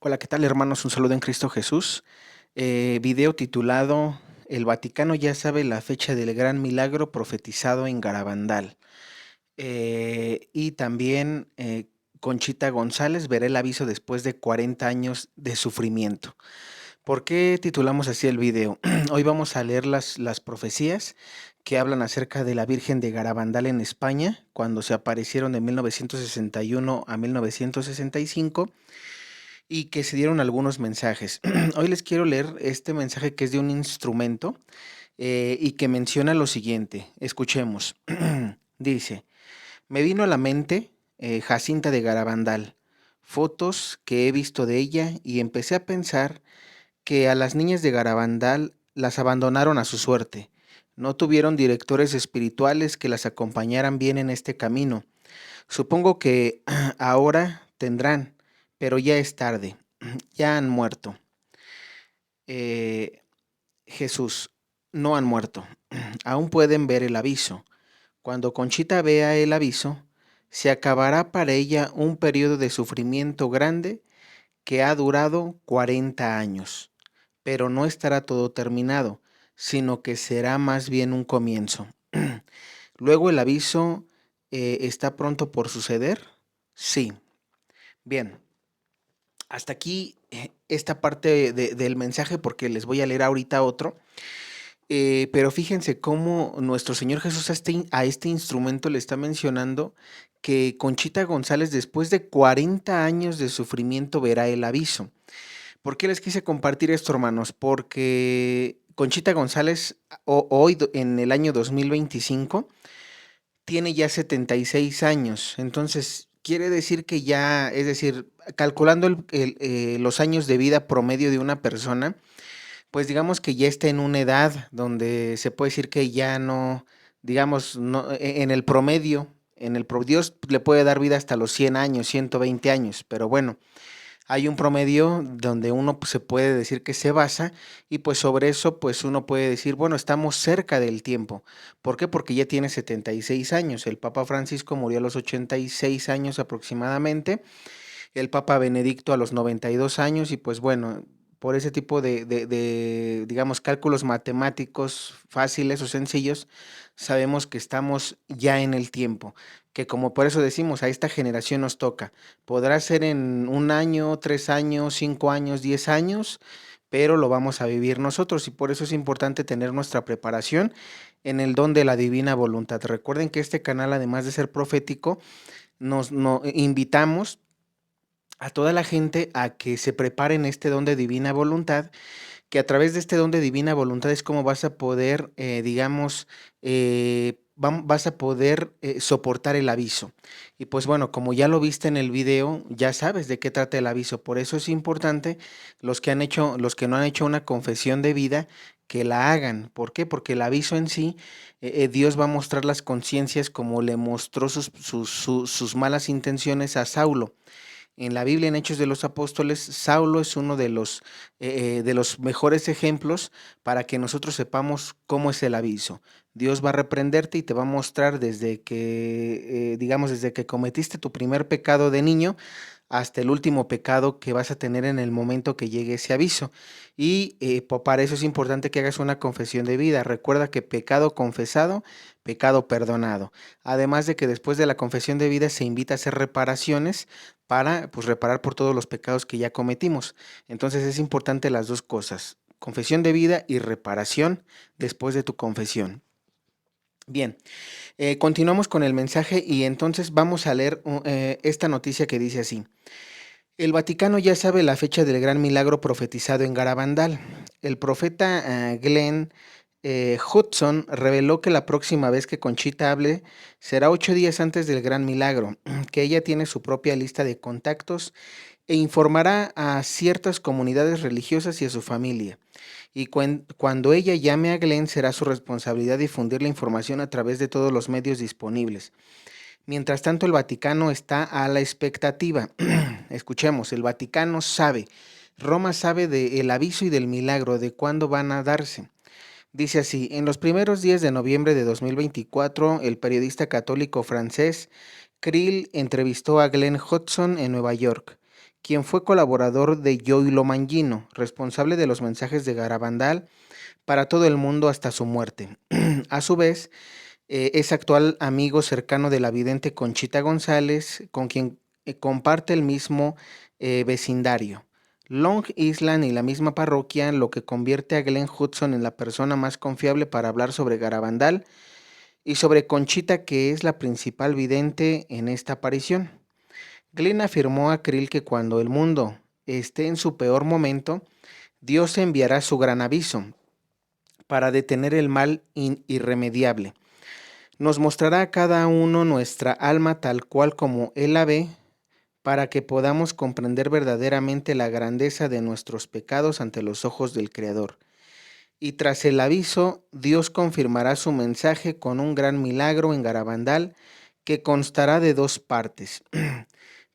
Hola, ¿qué tal hermanos? Un saludo en Cristo Jesús. Video titulado El Vaticano ya sabe la fecha del gran milagro profetizado en Garabandal. Y también Conchita González verá el aviso después de 40 años de sufrimiento. ¿Por qué titulamos así el video? Hoy vamos a leer las profecías que hablan acerca de la Virgen de Garabandal en España, cuando se aparecieron de 1961 a 1965 y que se dieron algunos mensajes. Hoy les quiero leer este mensaje que es de un instrumento y que menciona lo siguiente. Escuchemos. Dice, me vino a la mente Jacinta de Garabandal, fotos que he visto de ella y empecé a pensar que a las niñas de Garabandal las abandonaron a su suerte. No tuvieron directores espirituales que las acompañaran bien en este camino. Supongo que ahora tendrán, pero ya es tarde, ya han muerto. Eh, Jesús, no han muerto, aún pueden ver el aviso. Cuando Conchita vea el aviso, se acabará para ella un periodo de sufrimiento grande que ha durado 40 años, pero no estará todo terminado, sino que será más bien un comienzo. Luego el aviso está pronto por suceder. Sí. Bien, hasta aquí esta parte del mensaje porque les voy a leer ahorita otro. Pero fíjense cómo nuestro Señor Jesús a este instrumento le está mencionando que Conchita González después de 40 años de sufrimiento verá el aviso. ¿Por qué les quise compartir esto, hermanos? Porque Conchita González hoy en el año 2025 tiene ya 76 años, entonces quiere decir que ya, es decir, calculando los años de vida promedio de una persona, pues digamos que ya está en una edad donde se puede decir que ya no, digamos, no, en el promedio, Dios le puede dar vida hasta los 100 años, 120 años, pero bueno, hay un promedio donde uno pues, se puede decir que se basa y pues sobre eso pues uno puede decir, bueno, estamos cerca del tiempo. ¿Por qué? Porque ya tiene 76 años. El Papa Francisco murió a los 86 años aproximadamente, el Papa Benedicto a los 92 años y pues bueno, por ese tipo digamos, cálculos matemáticos fáciles o sencillos, sabemos que estamos ya en el tiempo, que como por eso decimos, a esta generación nos toca. Podrá ser en un año, 3 años, 5 años, 10 años, pero lo vamos a vivir nosotros y por eso es importante tener nuestra preparación en el don de la divina voluntad. Recuerden que este canal, además de ser profético, nos invitamos a toda la gente a que se prepare en este don de divina voluntad, que a través de este don de divina voluntad es como vas a poder, digamos, vas a poder soportar el aviso. Y pues bueno, como ya lo viste en el video, ya sabes de qué trata el aviso. Por eso es importante los que no han hecho una confesión de vida, que la hagan. ¿Por qué? Porque el aviso en sí, Dios va a mostrar las conciencias como le mostró sus malas intenciones a Saulo. En la Biblia, en Hechos de los Apóstoles, Saulo es uno de los mejores ejemplos para que nosotros sepamos cómo es el aviso. Dios va a reprenderte y te va a mostrar desde que, digamos, desde que cometiste tu primer pecado de niño hasta el último pecado que vas a tener en el momento que llegue ese aviso. Y para eso es importante que hagas una confesión de vida. Recuerda que pecado confesado, pecado perdonado. Además de que después de la confesión de vida se invita a hacer reparaciones para pues, reparar por todos los pecados que ya cometimos. Entonces es importante las dos cosas, confesión de vida y reparación después de tu confesión. Bien, continuamos con el mensaje y entonces vamos a leer esta noticia que dice así. El Vaticano ya sabe la fecha del gran milagro profetizado en Garabandal. El profeta Glenn Hudson reveló que la próxima vez que Conchita hable será 8 días antes del gran milagro, que ella tiene su propia lista de contactos e informará a ciertas comunidades religiosas y a su familia. Y cuando ella llame a Glenn será su responsabilidad difundir la información a través de todos los medios disponibles. Mientras tanto, el Vaticano está a la expectativa. Escuchemos, el Vaticano sabe, Roma sabe del aviso y del milagro, de cuándo van a darse. Dice así, en los primeros días de noviembre de 2024, el periodista católico francés Krill entrevistó a Glenn Hudson en Nueva York, quien fue colaborador de Yoilo Mangino, responsable de los mensajes de Garabandal para todo el mundo hasta su muerte. A su vez, es actual amigo cercano de la vidente Conchita González, con quien comparte el mismo vecindario. Long Island y la misma parroquia, lo que convierte a Glenn Hudson en la persona más confiable para hablar sobre Garabandal y sobre Conchita, que es la principal vidente en esta aparición. Glenn afirmó a Krill que cuando el mundo esté en su peor momento, Dios enviará su gran aviso para detener el mal irremediable. Nos mostrará a cada uno nuestra alma tal cual como Él la ve, para que podamos comprender verdaderamente la grandeza de nuestros pecados ante los ojos del Creador. Y tras el aviso, Dios confirmará su mensaje con un gran milagro en Garabandal que constará de dos partes.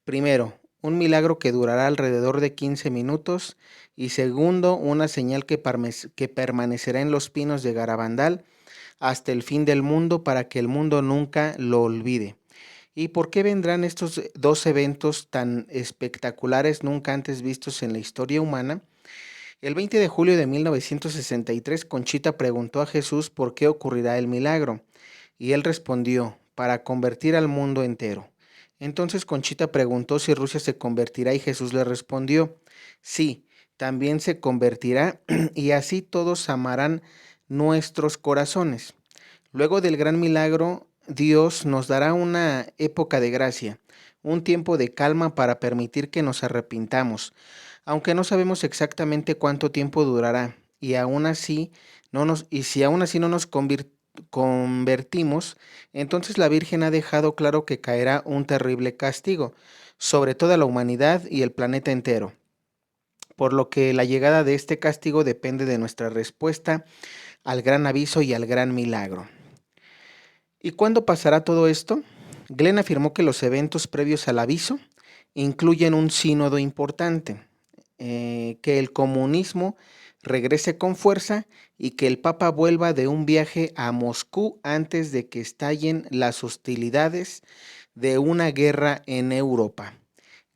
Primero, un milagro que durará alrededor de 15 minutos y segundo, una señal que permanecerá en los pinos de Garabandal hasta el fin del mundo para que el mundo nunca lo olvide. ¿Y por qué vendrán estos dos eventos tan espectaculares nunca antes vistos en la historia humana? El 20 de julio de 1963, Conchita preguntó a Jesús por qué ocurrirá el milagro, y él respondió, para convertir al mundo entero. Entonces Conchita preguntó si Rusia se convertirá y Jesús le respondió, sí, también se convertirá y así todos amarán nuestros corazones. Luego del gran milagro, Dios nos dará una época de gracia, un tiempo de calma para permitir que nos arrepintamos, aunque no sabemos exactamente cuánto tiempo durará, y si aún así no nos convertimos, entonces la Virgen ha dejado claro que caerá un terrible castigo sobre toda la humanidad y el planeta entero, por lo que la llegada de este castigo depende de nuestra respuesta al gran aviso y al gran milagro. ¿Y cuándo pasará todo esto? Glenn afirmó que los eventos previos al aviso incluyen un sínodo importante, que el comunismo regrese con fuerza y que el Papa vuelva de un viaje a Moscú antes de que estallen las hostilidades de una guerra en Europa.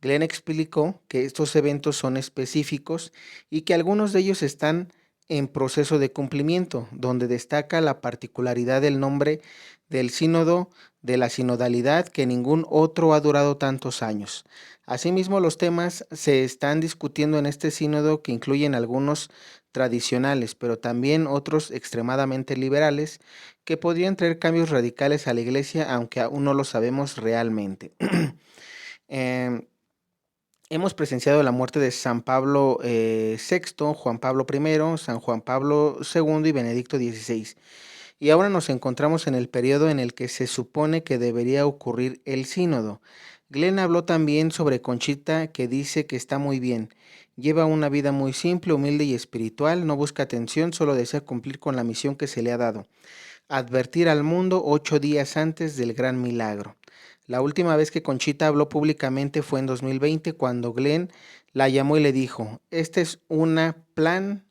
Glenn explicó que estos eventos son específicos y que algunos de ellos están en proceso de cumplimiento, donde destaca la particularidad del nombre del sínodo, de la sinodalidad, que ningún otro ha durado tantos años. Asimismo, los temas se están discutiendo en este sínodo, que incluyen algunos tradicionales, pero también otros extremadamente liberales, que podrían traer cambios radicales a la Iglesia, aunque aún no lo sabemos realmente. Hemos presenciado la muerte de San Pablo VI, Juan Pablo I, San Juan Pablo II y Benedicto XVI. Y ahora nos encontramos en el periodo en el que se supone que debería ocurrir el sínodo. Glenn habló también sobre Conchita, que dice que está muy bien. Lleva una vida muy simple, humilde y espiritual, no busca atención, solo desea cumplir con la misión que se le ha dado: advertir al mundo 8 días antes del gran milagro. La última vez que Conchita habló públicamente fue en 2020, cuando Glenn la llamó y le dijo, este es una plan,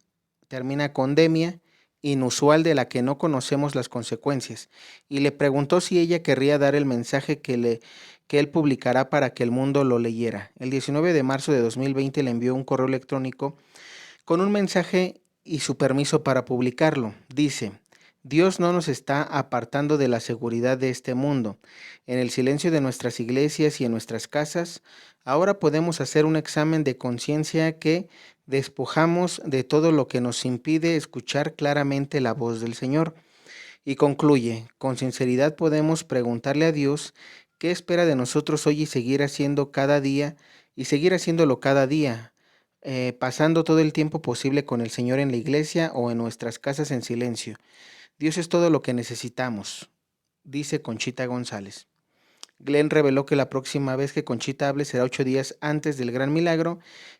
termina con demia, inusual, de la que no conocemos las consecuencias, y le preguntó si ella querría dar el mensaje que él publicará para que el mundo lo leyera. El 19 de marzo de 2020 le envió un correo electrónico con un mensaje y su permiso para publicarlo. Dice, Dios no nos está apartando de la seguridad de este mundo. En el silencio de nuestras iglesias y en nuestras casas, ahora podemos hacer un examen de conciencia que despojamos de todo lo que nos impide escuchar claramente la voz del Señor. Y concluye, con sinceridad podemos preguntarle a Dios qué espera de nosotros hoy y seguir haciéndolo cada día, pasando todo el tiempo posible con el Señor en la iglesia o en nuestras casas en silencio. Dios es todo lo que necesitamos, dice Conchita González. Glenn reveló que la próxima vez que Conchita hable será 8 días antes del gran milagro,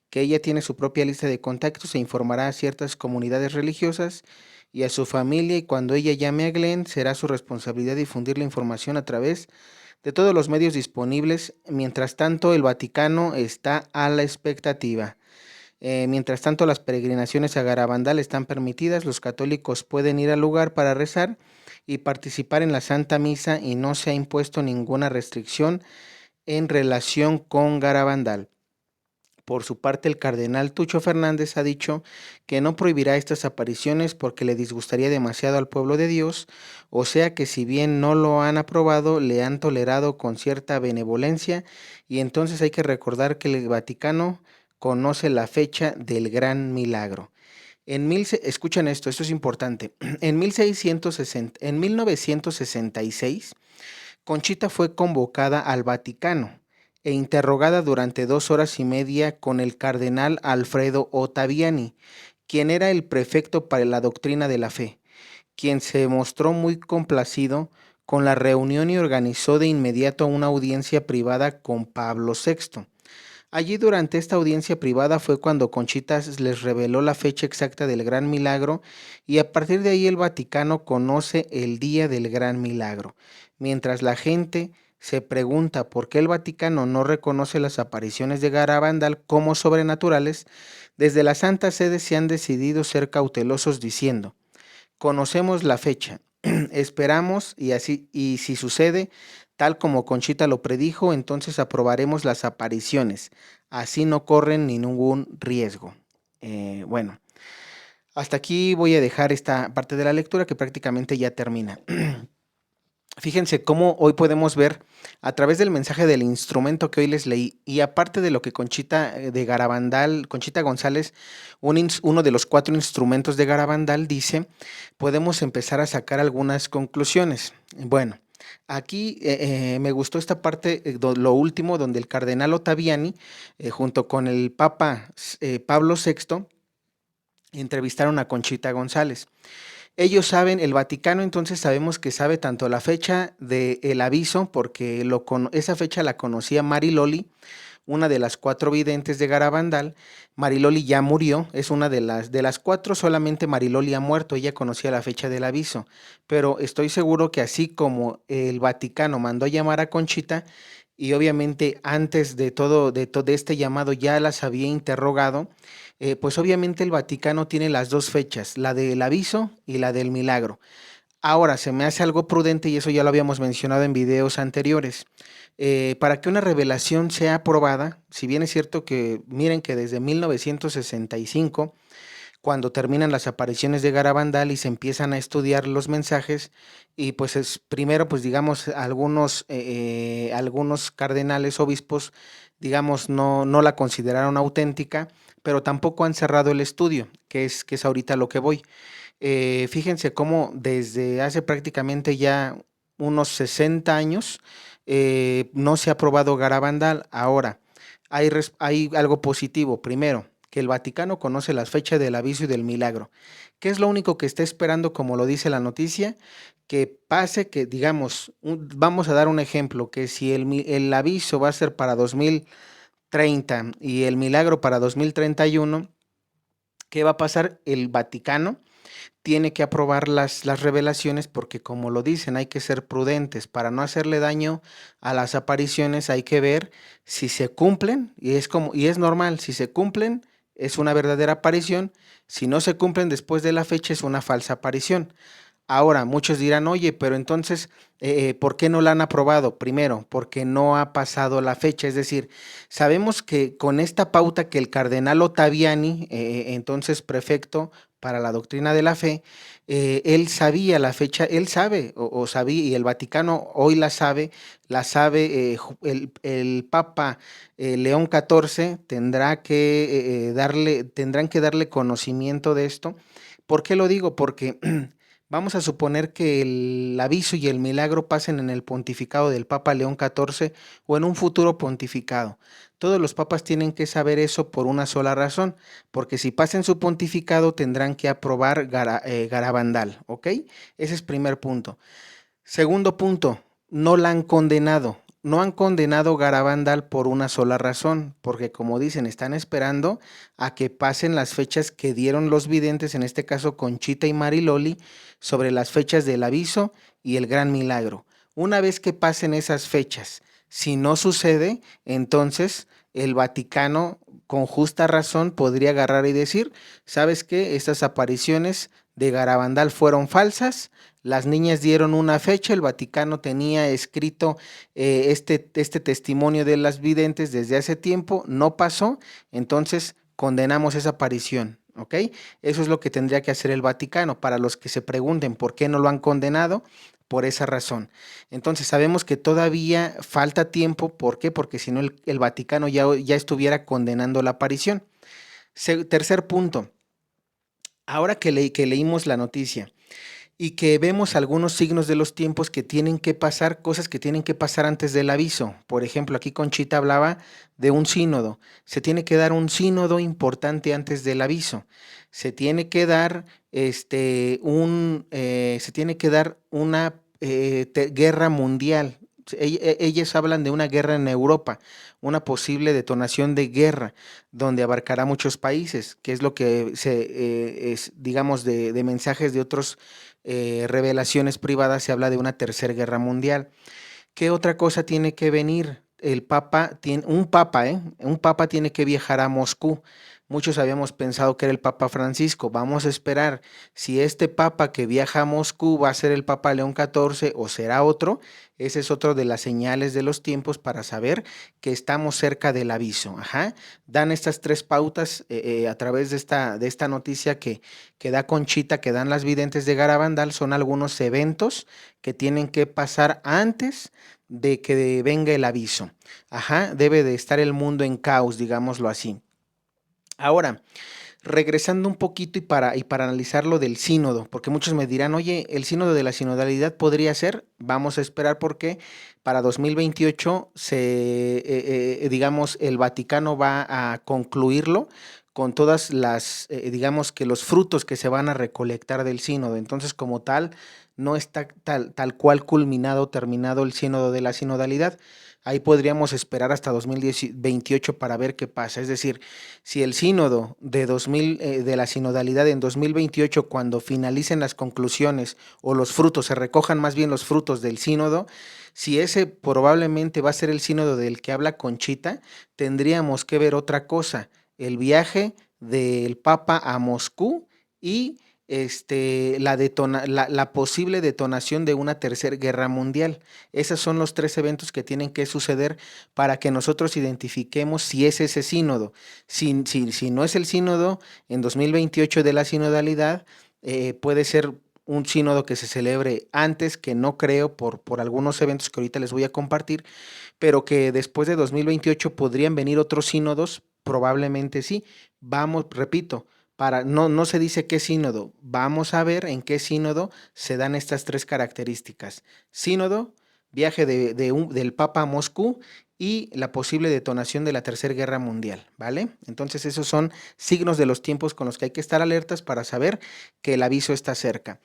que ella tiene su propia lista de contactos e informará a ciertas comunidades religiosas y a su familia, y cuando ella llame a Glenn será su responsabilidad difundir la información a través de todos los medios disponibles. Mientras tanto, el Vaticano está a la expectativa. Mientras tanto, las peregrinaciones a Garabandal están permitidas, los católicos pueden ir al lugar para rezar y participar en la Santa Misa y no se ha impuesto ninguna restricción en relación con Garabandal. Por su parte, el cardenal Tucho Fernández ha dicho que no prohibirá estas apariciones porque le disgustaría demasiado al pueblo de Dios, o sea que si bien no lo han aprobado, le han tolerado con cierta benevolencia, y entonces hay que recordar que el Vaticano conoce la fecha del gran milagro. Escuchen esto es importante. En 1966, Conchita fue convocada al Vaticano e interrogada durante 2 horas y media con el cardenal Alfredo Ottaviani, quien era el prefecto para la doctrina de la fe, quien se mostró muy complacido con la reunión y organizó de inmediato una audiencia privada con Pablo VI. Allí durante esta audiencia privada fue cuando Conchita les reveló la fecha exacta del Gran Milagro, y a partir de ahí el Vaticano conoce el día del Gran Milagro. Mientras la gente se pregunta por qué el Vaticano no reconoce las apariciones de Garabandal como sobrenaturales, desde la Santa Sede se han decidido ser cautelosos diciendo: conocemos la fecha, esperamos y si sucede tal como Conchita lo predijo, entonces aprobaremos las apariciones. Así no corren ningún riesgo. Bueno, hasta aquí voy a dejar esta parte de la lectura que prácticamente ya termina. Fíjense cómo hoy podemos ver a través del mensaje del instrumento que hoy les leí, y aparte de lo que Conchita de Garabandal, Conchita González, uno de los 4 instrumentos de Garabandal, dice, podemos empezar a sacar algunas conclusiones. Bueno, aquí me gustó esta parte, lo último, donde el cardenal Ottaviani, junto con el Papa Pablo VI, entrevistaron a Conchita González. Ellos saben, el Vaticano entonces sabemos que sabe tanto la fecha del aviso, porque esa fecha la conocía Mariloli, una de las 4 videntes de Garabandal. Mariloli ya murió, es una de las 4, solamente Mariloli ha muerto, ella conocía la fecha del aviso, pero estoy seguro que así como el Vaticano mandó llamar a Conchita, y obviamente antes de todo este llamado ya las había interrogado, pues obviamente el Vaticano tiene las 2 fechas, la del aviso y la del milagro. Ahora, se me hace algo prudente, y eso ya lo habíamos mencionado en videos anteriores. Para que una revelación sea aprobada, si bien es cierto que miren que desde 1965, cuando terminan las apariciones de Garabandal y se empiezan a estudiar los mensajes, y pues primero, pues digamos, algunos cardenales, obispos, digamos, no la consideraron auténtica, pero tampoco han cerrado el estudio, que es ahorita lo que voy. Fíjense cómo desde hace prácticamente ya unos 60 años no se ha aprobado Garabandal. Ahora, hay algo positivo. Primero, que el Vaticano conoce las fechas del aviso y del milagro. ¿Qué es lo único que está esperando, como lo dice la noticia? Que pase, que digamos, vamos a dar un ejemplo, que si el aviso va a ser para 2030 y el milagro para 2031, ¿qué va a pasar? El Vaticano tiene que aprobar las revelaciones, porque como lo dicen, hay que ser prudentes para no hacerle daño a las apariciones. Hay que ver si se cumplen, y es normal, si se cumplen es una verdadera aparición, si no se cumplen después de la fecha es una falsa aparición. Ahora, muchos dirán, oye, pero entonces, ¿por qué no la han aprobado? Primero, porque no ha pasado la fecha. Es decir, sabemos que con esta pauta que el cardenal Ottaviani, entonces prefecto para la doctrina de la fe, él sabía la fecha, él sabe, o sabía, y el Vaticano hoy la sabe, el Papa León XIV tendrán que darle conocimiento de esto. ¿Por qué lo digo? Porque vamos a suponer que el aviso y el milagro pasen en el pontificado del Papa León XIV o en un futuro pontificado. Todos los papas tienen que saber eso por una sola razón, porque si pasa en su pontificado tendrán que aprobar Garabandal, ¿ok? Ese es primer punto. Segundo punto, no la han condenado. No han condenado Garabandal por una sola razón, porque como dicen, están esperando a que pasen las fechas que dieron los videntes, en este caso Conchita y Mariloli, sobre las fechas del aviso y el gran milagro. Una vez que pasen esas fechas, si no sucede, entonces el Vaticano con justa razón podría agarrar y decir, ¿sabes qué? Estas apariciones de Garabandal fueron falsas. Las niñas dieron una fecha, el Vaticano tenía escrito este testimonio de las videntes desde hace tiempo, no pasó, entonces condenamos esa aparición, ¿ok? Eso es lo que tendría que hacer el Vaticano. Para los que se pregunten por qué no lo han condenado, por esa razón. Entonces sabemos que todavía falta tiempo, ¿por qué? Porque si no el Vaticano ya estuviera condenando la aparición. Tercer punto, ahora que leímos la noticia y que vemos algunos signos de los tiempos que tienen que pasar, cosas que tienen que pasar antes del aviso. Por ejemplo, aquí Conchita hablaba de un sínodo. Se tiene que dar un sínodo importante antes del aviso. Se tiene que dar se tiene que dar una guerra mundial. Ellos hablan de una guerra en Europa, una posible detonación de guerra, donde abarcará muchos países, que es lo que digamos, de mensajes de otros revelaciones privadas se habla de una tercera guerra mundial. ¿Qué otra cosa tiene que venir? El Papa tiene un Papa tiene que viajar a Moscú. Muchos habíamos pensado que era el Papa Francisco. Vamos a esperar si este Papa que viaja a Moscú va a ser el Papa León XIV o será otro. Ese es otro de las señales de los tiempos para saber que estamos cerca del aviso. Ajá. Dan estas tres pautas a través de esta noticia que da Conchita, que dan las videntes de Garabandal. Son algunos eventos que tienen que pasar antes de que venga el aviso. Ajá, debe de estar el mundo en caos, digámoslo así. Ahora, regresando un poquito y para analizar lo del sínodo, porque muchos me dirán, oye, el sínodo de la sinodalidad podría ser, vamos a esperar porque para 2028 digamos, el Vaticano va a concluirlo con todas las, digamos que los frutos que se van a recolectar del sínodo. Entonces, como tal, no está tal cual culminado, terminado el sínodo de la sinodalidad. Ahí podríamos esperar hasta 2028 para ver qué pasa. Es decir, si el sínodo de la sinodalidad en 2028, cuando finalicen las conclusiones o los frutos, se recojan más bien los frutos del sínodo, si ese probablemente va a ser el sínodo del que habla Conchita, tendríamos que ver otra cosa, el viaje del Papa a Moscú y la posible detonación de una tercera guerra mundial. Esos son los tres eventos que tienen que suceder para que nosotros identifiquemos si es ese sínodo. Si no es el sínodo en 2028 de la sinodalidad, puede ser un sínodo que se celebre antes, que no creo por algunos eventos que ahorita les voy a compartir, pero que después de 2028 podrían venir otros sínodos, probablemente sí. Vamos, repito, no se dice qué sínodo, vamos a ver en qué sínodo se dan estas tres características. Sínodo, viaje del Papa a Moscú y la posible detonación de la Tercera Guerra Mundial, ¿vale? Entonces esos son signos de los tiempos con los que hay que estar alertas para saber que el aviso está cerca.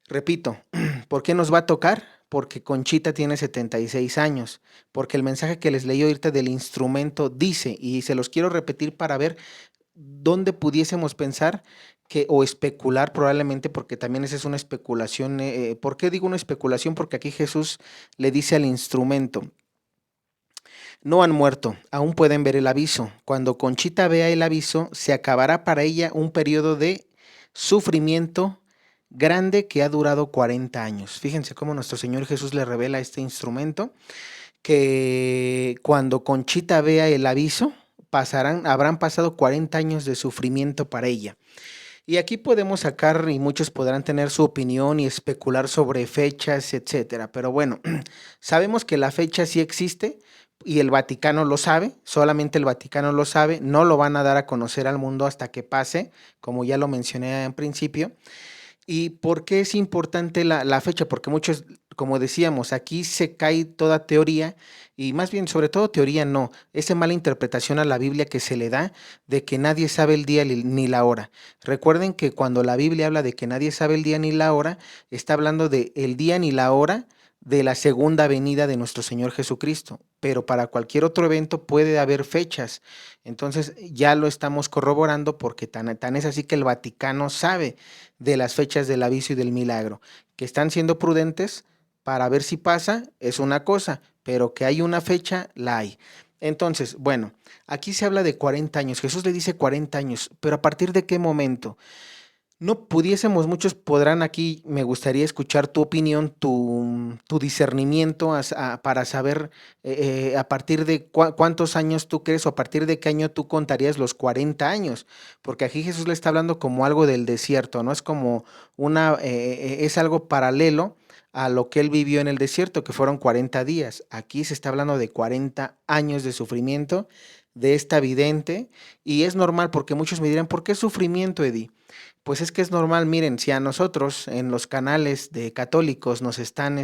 Repito, ¿por qué nos va a tocar? Porque Conchita tiene 76 años, porque el mensaje que les leí ahorita del instrumento dice, y se los quiero repetir para ver dónde pudiésemos pensar que, o especular probablemente, porque también esa es una especulación. ¿Por qué digo una especulación? Porque aquí Jesús le dice al instrumento, no han muerto, aún pueden ver el aviso. Cuando Conchita vea el aviso, se acabará para ella un periodo de sufrimiento grande que ha durado 40 años. Fíjense cómo nuestro Señor Jesús le revela este instrumento, que cuando Conchita vea el aviso, habrán pasado 40 años de sufrimiento para ella. Y aquí podemos sacar, y muchos podrán tener su opinión y especular sobre fechas, etcétera. Pero bueno, sabemos que la fecha sí existe y el Vaticano lo sabe, solamente el Vaticano lo sabe, no lo van a dar a conocer al mundo hasta que pase, como ya lo mencioné en principio. ¿Y por qué es importante la fecha? Porque muchos, como decíamos, aquí se cae toda teoría, y más bien, sobre todo teoría no, esa mala interpretación a la Biblia que se le da de que nadie sabe el día ni la hora. Recuerden que cuando la Biblia habla de que nadie sabe el día ni la hora, está hablando de el día ni la hora de la segunda venida de nuestro Señor Jesucristo, pero para cualquier otro evento puede haber fechas. Entonces ya lo estamos corroborando porque tan es así que el Vaticano sabe de las fechas del aviso y del milagro. Que están siendo prudentes para ver si pasa es una cosa, pero que hay una fecha, la hay. Entonces, bueno, aquí se habla de 40 años. Jesús le dice 40 años, pero ¿a partir de qué momento? No pudiésemos, muchos podrán aquí, me gustaría escuchar tu opinión, tu discernimiento para saber a partir de cuántos años tú crees o a partir de qué año tú contarías los 40 años, porque aquí Jesús le está hablando como algo del desierto, ¿no? Es como es algo paralelo a lo que él vivió en el desierto, que fueron 40 días. Aquí se está hablando de 40 años de sufrimiento de esta vidente y es normal porque muchos me dirán, ¿por qué sufrimiento, Eddie? Pues es que es normal, miren, si a nosotros en los canales de católicos nos están,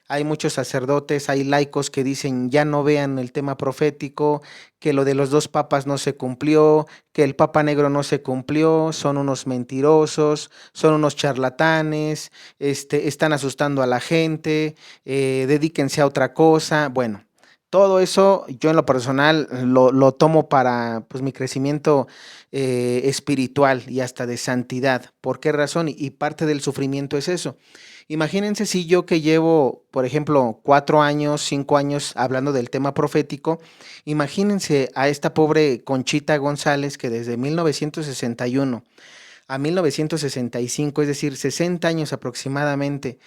hay muchos sacerdotes, hay laicos que dicen ya no vean el tema profético, que lo de los dos papas no se cumplió, que el Papa Negro no se cumplió, son unos mentirosos, son unos charlatanes, están asustando a la gente, dedíquense a otra cosa. Bueno, todo eso yo en lo personal lo tomo para pues, mi crecimiento espiritual y hasta de santidad. ¿Por qué razón? Y parte del sufrimiento es eso. Imagínense si yo que llevo, por ejemplo, 4 años, 5 años hablando del tema profético, imagínense a esta pobre Conchita González que desde 1961 a 1965, es decir, 60 años aproximadamente,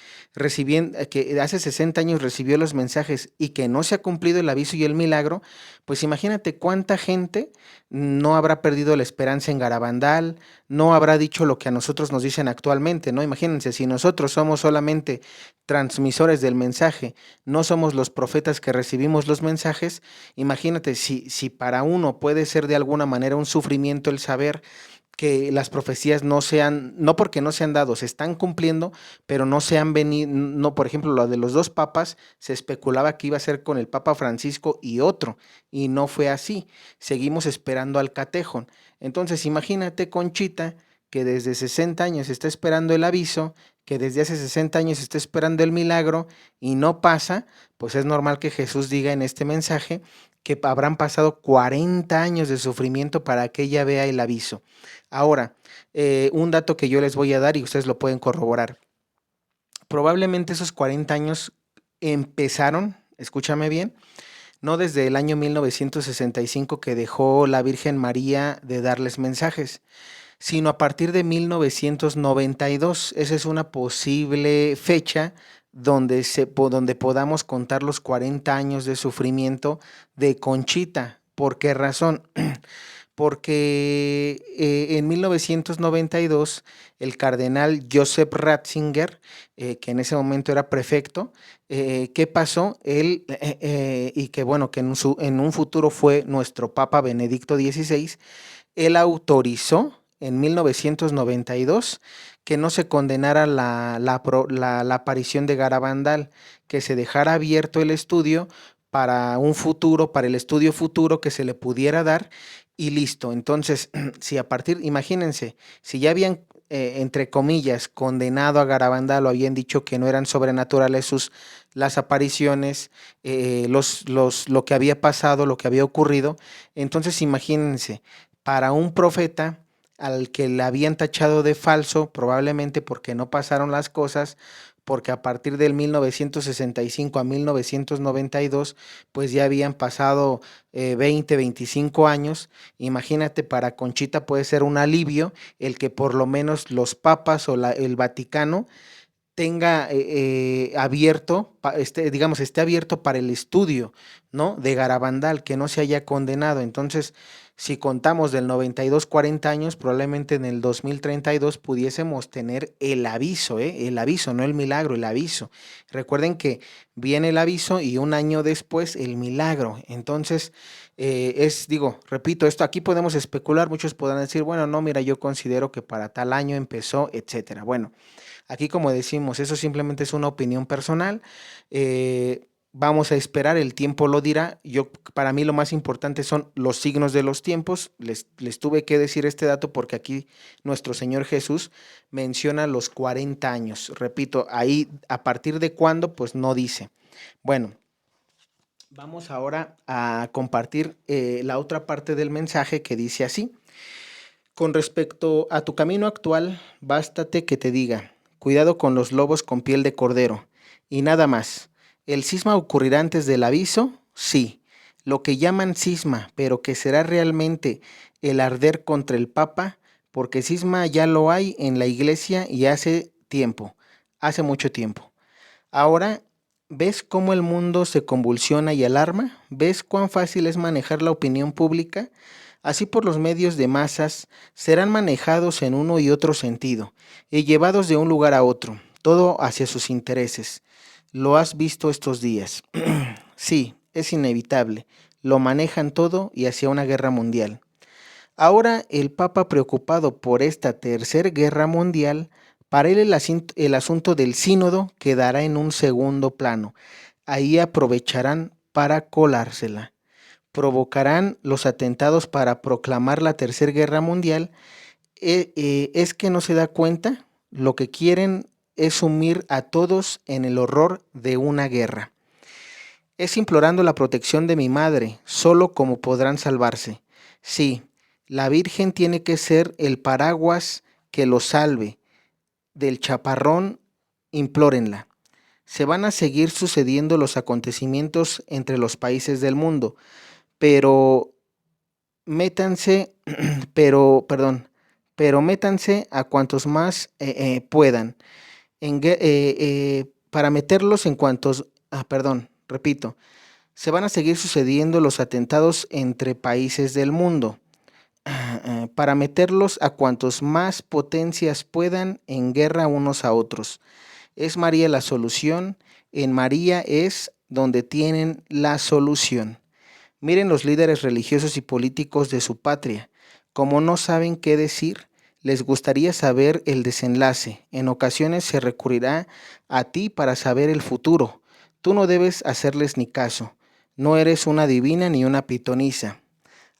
que hace 60 años recibió los mensajes y que no se ha cumplido el aviso y el milagro, pues imagínate cuánta gente no habrá perdido la esperanza en Garabandal, no habrá dicho lo que a nosotros nos dicen actualmente, ¿no? Imagínense, si nosotros somos solamente transmisores del mensaje, no somos los profetas que recibimos los mensajes, imagínate si para uno puede ser de alguna manera un sufrimiento el saber que las profecías no sean, no porque no se han dado, se están cumpliendo, pero no se han venido, no, por ejemplo, lo de los dos papas, se especulaba que iba a ser con el Papa Francisco y otro, y no fue así, seguimos esperando al catejón. Entonces, imagínate, Conchita, que desde 60 años está esperando el aviso, que desde hace 60 años está esperando el milagro y no pasa, pues es normal que Jesús diga en este mensaje que habrán pasado 40 años de sufrimiento para que ella vea el aviso. Ahora, un dato que yo les voy a dar y ustedes lo pueden corroborar. Probablemente esos 40 años empezaron, escúchame bien, no desde el año 1965 que dejó la Virgen María de darles mensajes, sino a partir de 1992. Esa es una posible fecha donde podamos contar los 40 años de sufrimiento de Conchita. ¿Por qué razón? Porque en 1992 el cardenal Joseph Ratzinger, que en ese momento era prefecto, ¿qué pasó? Él, y que bueno, que en un futuro fue nuestro Papa Benedicto XVI, él autorizó en 1992 que no se condenara la aparición de Garabandal, que se dejara abierto el estudio para un futuro, para el estudio futuro que se le pudiera dar y listo. Entonces, si a partir, imagínense, si ya habían, entre comillas, condenado a Garabandal o habían dicho que no eran sobrenaturales las apariciones, lo que había pasado, lo que había ocurrido, entonces imagínense, para un profeta al que le habían tachado de falso, probablemente porque no pasaron las cosas, porque a partir del 1965 a 1992, pues ya habían pasado 20, 25 años. Imagínate, para Conchita puede ser un alivio el que por lo menos los papas o el Vaticano tenga abierto, digamos, esté abierto para el estudio, ¿no? De Garabandal, que no se haya condenado. Entonces, si contamos del 92, 40 años, probablemente en el 2032 pudiésemos tener el aviso, ¿eh? El aviso, no el milagro, el aviso. Recuerden que viene el aviso y un año después el milagro. Entonces, digo, repito, esto aquí podemos especular, muchos podrán decir, bueno, no, mira, yo considero que para tal año empezó, etcétera. Bueno, aquí, como decimos, eso simplemente es una opinión personal. Vamos a esperar, el tiempo lo dirá. Para mí lo más importante son los signos de los tiempos. Les tuve que decir este dato porque aquí nuestro Señor Jesús menciona los 40 años. Repito, ahí a partir de cuándo, pues no dice. Bueno, vamos ahora a compartir la otra parte del mensaje que dice así. Con respecto a tu camino actual, bástate que te diga, cuidado con los lobos con piel de cordero, y nada más. ¿El cisma ocurrirá antes del aviso? Sí. Lo que llaman cisma, pero que será realmente el arder contra el Papa, porque cisma ya lo hay en la iglesia y hace tiempo, hace mucho tiempo. Ahora, ¿ves cómo el mundo se convulsiona y alarma? ¿Ves cuán fácil es manejar la opinión pública? Así por los medios de masas serán manejados en uno y otro sentido y llevados de un lugar a otro, todo hacia sus intereses. Lo has visto estos días. Sí, es inevitable. Lo manejan todo y hacia una guerra mundial. Ahora el Papa, preocupado por esta tercera guerra mundial, para él el asunto del sínodo quedará en un segundo plano. Ahí aprovecharán para colársela. Provocarán los atentados para proclamar la tercera guerra mundial. Es que no se da cuenta, lo que quieren es sumir a todos en el horror de una guerra. Es implorando la protección de mi madre, solo como podrán salvarse. Sí, la Virgen tiene que ser el paraguas que los salve. Del chaparrón, implórenla. Se van a seguir sucediendo los acontecimientos entre los países del mundo, pero métanse, pero métanse a cuantos más puedan, para meterlos en cuantos, repito, se van a seguir sucediendo los atentados entre países del mundo, para meterlos a cuantos más potencias puedan en guerra unos a otros. ¿Es María la solución? En María es donde tienen la solución. Miren los líderes religiosos y políticos de su patria. Como no saben qué decir, les gustaría saber el desenlace. En ocasiones se recurrirá a ti para saber el futuro. Tú no debes hacerles ni caso. No eres una divina ni una pitonisa.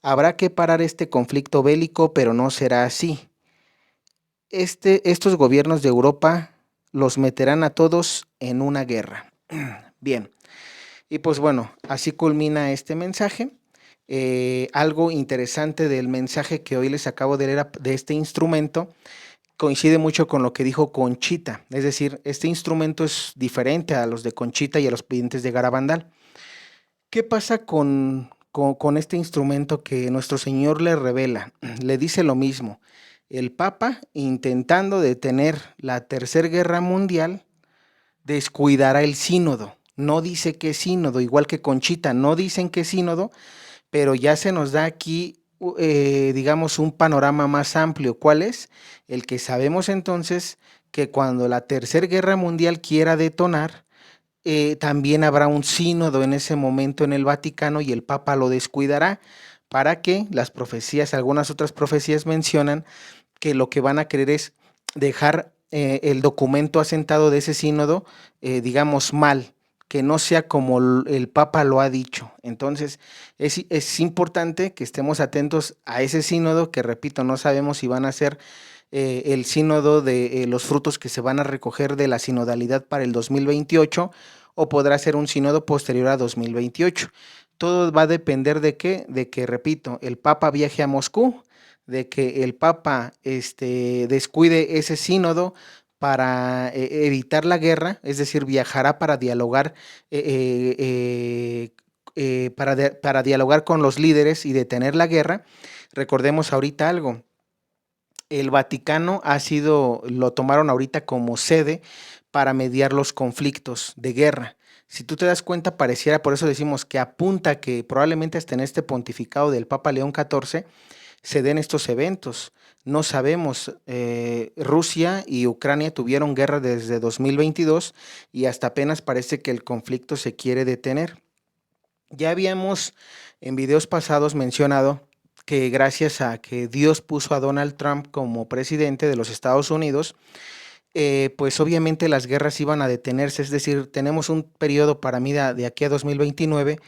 Habrá que parar este conflicto bélico, pero no será así. Estos gobiernos de Europa los meterán a todos en una guerra. Bien, y pues bueno, así culmina este mensaje. Algo interesante del mensaje que hoy les acabo de leer de este instrumento coincide mucho con lo que dijo Conchita. Es decir, este instrumento es diferente a los de Conchita y a los pendientes de Garabandal. ¿Qué pasa con este instrumento que nuestro Señor le revela? Le dice lo mismo. El Papa, intentando detener la Tercera Guerra Mundial, descuidará el sínodo. No dice qué sínodo, igual que Conchita, no dicen qué sínodo, pero ya se nos da aquí, digamos, un panorama más amplio. ¿Cuál es? El que sabemos entonces que cuando la Tercera Guerra Mundial quiera detonar, también habrá un sínodo en ese momento en el Vaticano y el Papa lo descuidará para que las profecías, algunas otras profecías mencionan que lo que van a querer es dejar el documento asentado de ese sínodo, digamos, mal, que no sea como el Papa lo ha dicho. Entonces, es importante que estemos atentos a ese sínodo, que repito, no sabemos si van a ser el sínodo de los frutos que se van a recoger de la sinodalidad para el 2028 o podrá ser un sínodo posterior a 2028. Todo va a depender de qué, de que, repito, el Papa viaje a Moscú, de que el Papa descuide ese sínodo para evitar la guerra, es decir, viajará para dialogar, para dialogar con los líderes y detener la guerra. Recordemos ahorita algo. El Vaticano lo tomaron ahorita como sede para mediar los conflictos de guerra. Si tú te das cuenta, pareciera, por eso decimos que apunta que probablemente hasta en este pontificado del Papa León XIV se den estos eventos. No sabemos, Rusia y Ucrania tuvieron guerra desde 2022 y hasta apenas parece que el conflicto se quiere detener. Ya habíamos en videos pasados mencionado que gracias a que Dios puso a Donald Trump como presidente de los Estados Unidos, pues obviamente las guerras iban a detenerse, es decir, tenemos un periodo para mí de aquí a 2029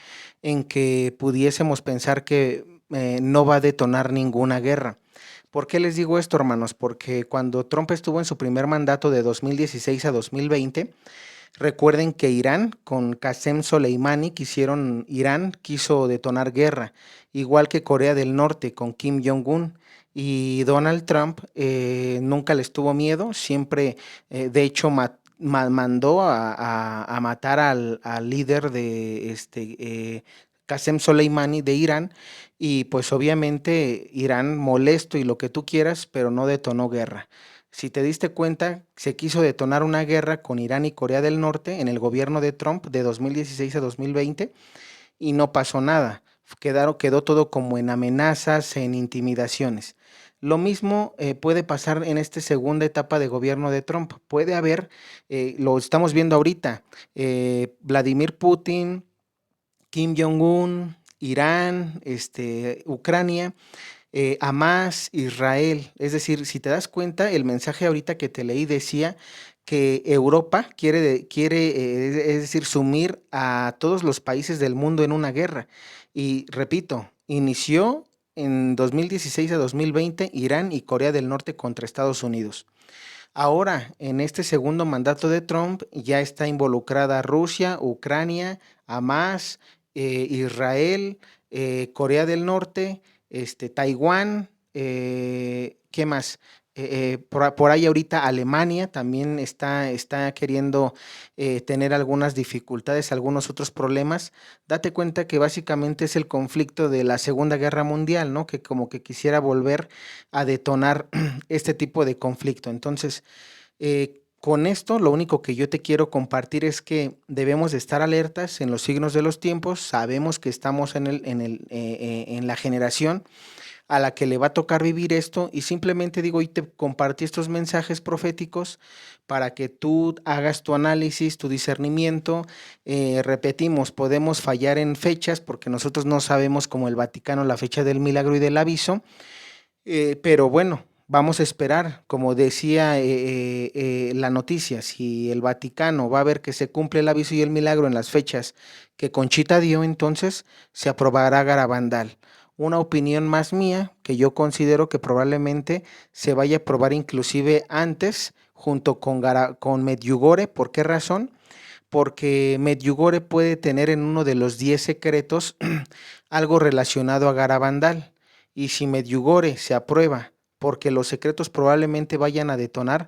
en que pudiésemos pensar que no va a detonar ninguna guerra. ¿Por qué les digo esto, hermanos? Porque cuando Trump estuvo en su primer mandato de 2016 a 2020, recuerden que Irán, con Qasem Soleimani, Irán quiso detonar guerra, igual que Corea del Norte con Kim Jong-un. Y Donald Trump nunca les tuvo miedo, siempre, de hecho, mandó a matar al líder de Qasem Soleimani de Irán, y pues obviamente Irán molesto y lo que tú quieras, pero no detonó guerra. Si te diste cuenta, se quiso detonar una guerra con Irán y Corea del Norte en el gobierno de Trump de 2016 a 2020 y no pasó nada. Quedó todo como en amenazas, en intimidaciones. Lo mismo puede pasar en esta segunda etapa de gobierno de Trump. Puede haber, lo estamos viendo ahorita, Vladimir Putin, Kim Jong-un, Irán, Ucrania, Hamas, Israel. Es decir, si te das cuenta, el mensaje ahorita que te leí decía que Europa quiere, es decir, sumir a todos los países del mundo en una guerra. Y repito, inició en 2016 a 2020 Irán y Corea del Norte contra Estados Unidos. Ahora, en este segundo mandato de Trump, ya está involucrada Rusia, Ucrania, Hamas, Israel, Corea del Norte, Taiwán, ¿qué más? Por ahí ahorita Alemania también está queriendo tener algunas dificultades, algunos otros problemas. Date cuenta que básicamente es el conflicto de la Segunda Guerra Mundial, ¿no? Que como que quisiera volver a detonar este tipo de conflicto. Entonces, con esto, lo único que yo te quiero compartir es que debemos de estar alertas en los signos de los tiempos. Sabemos que estamos en la generación a la que le va a tocar vivir esto y simplemente digo, y te compartí estos mensajes proféticos para que tú hagas tu análisis, tu discernimiento. Repetimos, podemos fallar en fechas porque nosotros no sabemos como el Vaticano la fecha del milagro y del aviso, pero bueno, vamos a esperar, como decía la noticia, si el Vaticano va a ver que se cumple el aviso y el milagro en las fechas que Conchita dio, entonces se aprobará Garabandal. Una opinión más mía, que yo considero que probablemente se vaya a aprobar inclusive antes, junto con Medjugorje. ¿Por qué razón? Porque Medjugorje puede tener en uno de los 10 secretos algo relacionado a Garabandal. Y si Medjugorje se aprueba, porque los secretos probablemente vayan a detonar,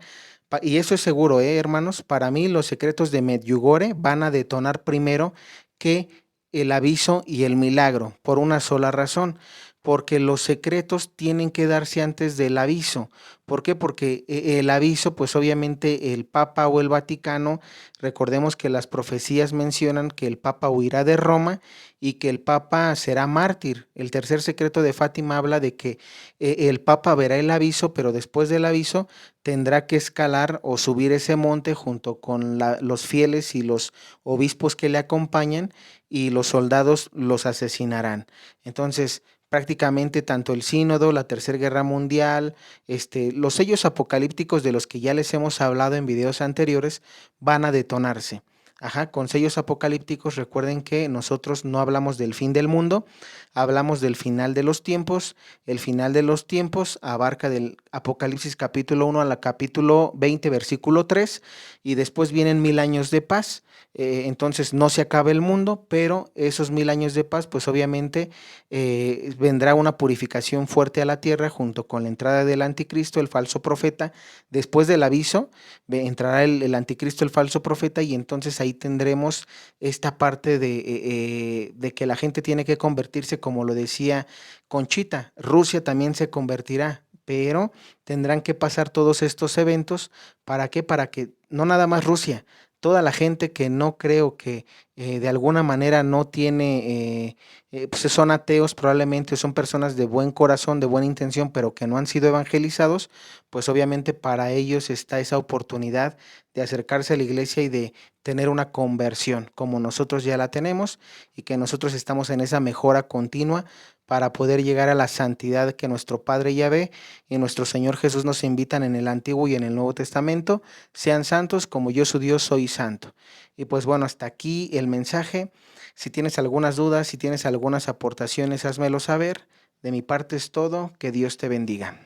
y eso es seguro, hermanos, para mí los secretos de Medjugorje van a detonar primero que el aviso y el milagro, por una sola razón, porque los secretos tienen que darse antes del aviso. ¿Por qué? Porque el aviso, pues obviamente el Papa o el Vaticano, recordemos que las profecías mencionan que el Papa huirá de Roma y que el Papa será mártir. El tercer secreto de Fátima habla de que el Papa verá el aviso, pero después del aviso tendrá que escalar o subir ese monte junto con los fieles y los obispos que le acompañan, y los soldados los asesinarán. Entonces, prácticamente tanto el sínodo, la Tercera Guerra Mundial, los sellos apocalípticos de los que ya les hemos hablado en videos anteriores van a detonarse. Ajá, con sellos apocalípticos recuerden que nosotros no hablamos del fin del mundo, hablamos del final de los tiempos. El final de los tiempos abarca del Apocalipsis capítulo 1 a la capítulo 20 versículo 3, y después vienen 1000 años de paz. Entonces no se acaba el mundo, pero esos 1000 años de paz, pues obviamente vendrá una purificación fuerte a la tierra junto con la entrada del anticristo, el falso profeta. Después del aviso entrará el anticristo, el falso profeta, y entonces ahí tendremos esta parte de que la gente tiene que convertirse, como lo decía Conchita. Rusia también se convertirá, pero tendrán que pasar todos estos eventos. ¿Para qué? Para que no nada más Rusia, toda la gente que no creo que de alguna manera no tiene, pues son ateos probablemente, son personas de buen corazón, de buena intención, pero que no han sido evangelizados, pues obviamente para ellos está esa oportunidad de acercarse a la iglesia y de tener una conversión, como nosotros ya la tenemos, y que nosotros estamos en esa mejora continua para poder llegar a la santidad que nuestro Padre Yahvé y nuestro Señor Jesús nos invitan en el Antiguo y en el Nuevo Testamento. Sean santos como yo su Dios soy santo. Y pues bueno, hasta aquí el mensaje. Si tienes algunas dudas, si tienes algunas aportaciones, házmelo saber. De mi parte es todo. Que Dios te bendiga.